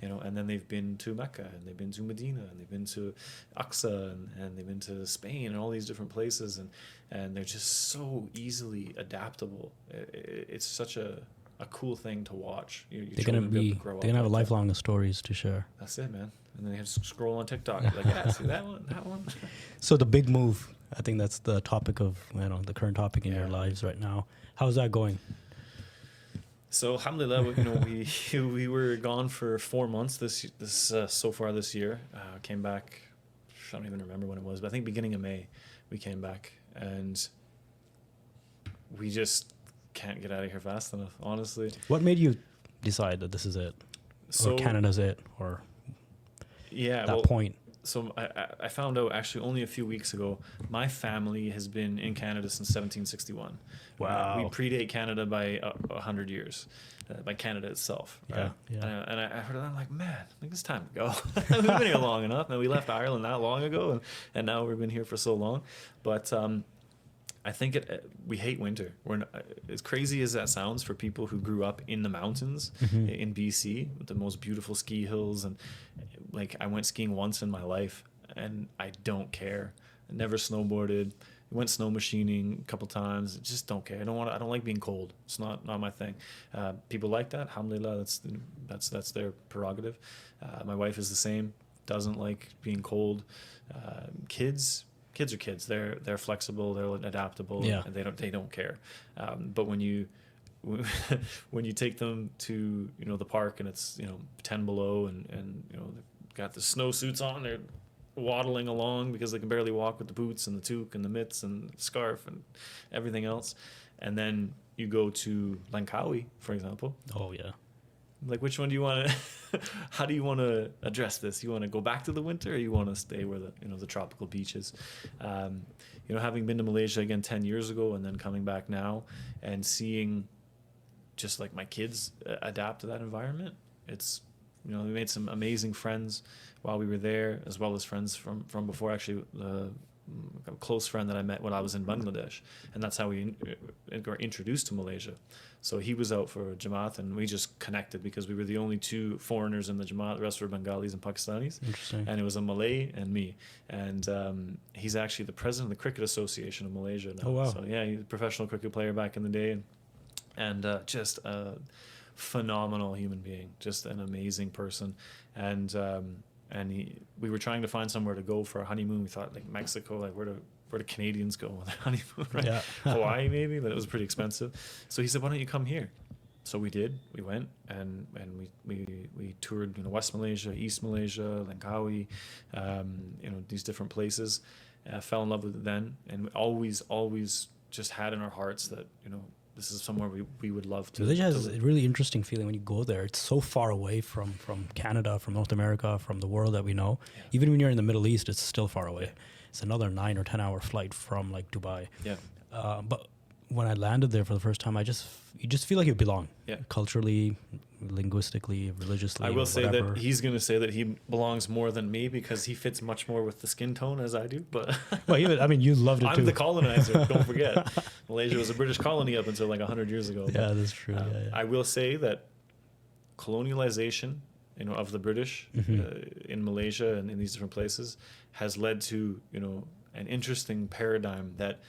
and then they've been to Mecca, and they've been to Medina, and they've been to Aqsa, and they've been to Spain and all these different places, and they're just so easily adaptable. It's such a cool thing to watch. They're gonna have a lifelong stories to share. That's it, man. And then you have to scroll on TikTok, like, yeah, see that one. So the big move, I think that's the topic of, the current topic in your lives right now. How's that going? So alhamdulillah, we were gone for 4 months so far this year. Came back, I don't even remember when it was, but I think beginning of May we came back, and we just can't get out of here fast enough, honestly. What made you decide that this is it, or Canada's it, or point? So I found out actually only a few weeks ago. My family has been in Canada since 1761. Wow. We predate Canada by 100 years, by Canada itself. Right? Yeah. And I heard that, I'm like, man, it's time to go. We've been here long enough. And we left Ireland not long ago, and now we've been here for so long. But I think we hate winter. As crazy as that sounds for people who grew up in the mountains in BC, with the most beautiful ski hills, and like I went skiing once in my life, and I don't care. I never snowboarded. Went snow machining a couple times. Just don't care. I don't like being cold. It's not my thing. People like that. Alhamdulillah, that's their prerogative. My wife is the same. Doesn't like being cold. Kids are kids. They're flexible. They're adaptable. Yeah. And they don't care. But when you take them to the park and it's 10 below and they've got the snowsuits on, they're waddling along because they can barely walk with the boots and the toque and the mitts and the scarf and everything else, and then you go to Langkawi, for example. Oh yeah. Like, which one do you want to? How do you want to address this? You want to go back to the winter, or you want to stay where the tropical beaches? Having been to Malaysia again 10 years ago, and then coming back now, and seeing just like my kids adapt to that environment. It's we made some amazing friends while we were there, as well as friends from before. Actually, a close friend that I met when I was in Bangladesh, and that's how we were introduced to Malaysia. So he was out for Jamaat, and we just connected because we were the only two foreigners in the Jamaat. The rest were Bengalis and Pakistanis. Interesting. And it was a Malay and me. And he's actually the president of the Cricket Association of Malaysia now. Oh, wow. So yeah, he's a professional cricket player back in the day, and just a phenomenal human being, just an amazing person. And we were trying to find somewhere to go for a honeymoon. We thought like Mexico, like where do Canadians go on their honeymoon, right? Yeah. Hawaii maybe, but it was pretty expensive. So he said, why don't you come here? So we did. We went and we toured West Malaysia, East Malaysia, Langkawi, these different places. Fell in love with it then, and always just had in our hearts that this is somewhere we would love to. Malaysia has a really interesting feeling when you go there. It's so far away from Canada, from North America, from the world that we know. Yeah. Even when you're in the Middle East, it's still far away. Yeah. It's another 9 or 10 hour flight from like Dubai. Yeah. But when I landed there for the first time, you just feel like you belong. Yeah. Culturally, linguistically, religiously. I will say that he's going to say that he belongs more than me because he fits much more with the skin tone as I do. But well, you loved it too. I'm the colonizer. Don't forget, Malaysia was a British colony up until like 100 years ago. Yeah, that's true. I will say that colonialization, of the British in Malaysia and in these different places has led to an interesting paradigm that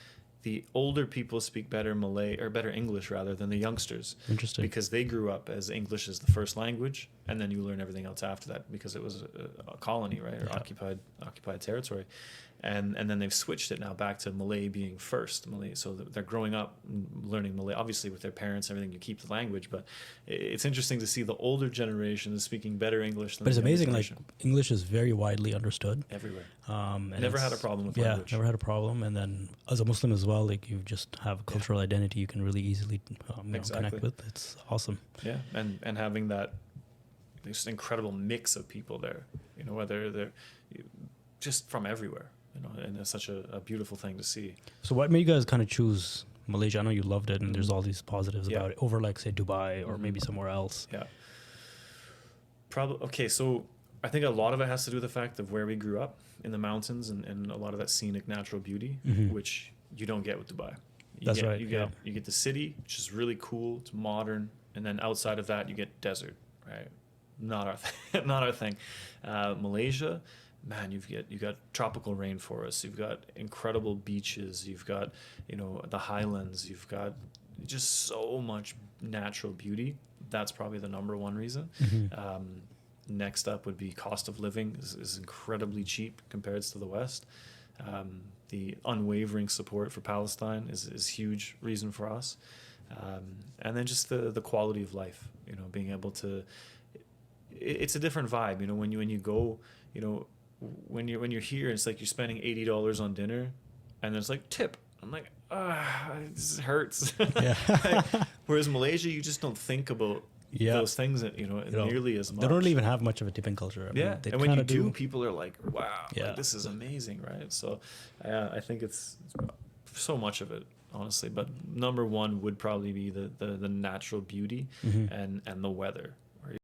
the older people speak better Malay or better English rather than the youngsters. Interesting. Because they grew up as English as the first language, and then you learn everything else after that because it was a colony, right, or occupied territory, and then they've switched it now back to Malay being first. Malay, so they're growing up learning Malay, obviously with their parents, everything. You keep the language, but it's interesting to see the older generation is speaking better English than. But it's amazing, like English is very widely understood everywhere. Never had a problem with language. Never had a problem. And then as a Muslim as well, like you just have a cultural identity you can really easily connect with. It's awesome. Yeah, and having that this incredible mix of people there, whether they're just from everywhere, and it's such a beautiful thing to see. So what made you guys kind of choose Malaysia? I know you loved it, and there's all these positives about it, over like say Dubai or maybe somewhere else. Yeah. Probably. Okay, so I think a lot of it has to do with the fact of where we grew up in the mountains and a lot of that scenic natural beauty, which you don't get with Dubai. You get the city, which is really cool. It's modern, and then outside of that, you get desert, right? not our not our thing. Malaysia, man, you got tropical rainforests, you've got incredible beaches, you've got, you know, the highlands, you've got just so much natural beauty. That's probably the number one reason. Next up would be cost of living is incredibly cheap compared to the West. The unwavering support for Palestine is huge reason for us. And then just the quality of life, you know, being able to, it's a different vibe, you know, when you go, you know, when you're here, it's like you're spending $80 on dinner, and there's like tip. I'm like, this hurts. Yeah. Whereas Malaysia, you just don't think about those things, you know, nearly as much. They don't even have much of a tipping culture. I mean, they and when you do, people are like, wow, like, this is amazing, right? So I think it's so much of it, honestly. But number one would probably be the natural beauty and the weather.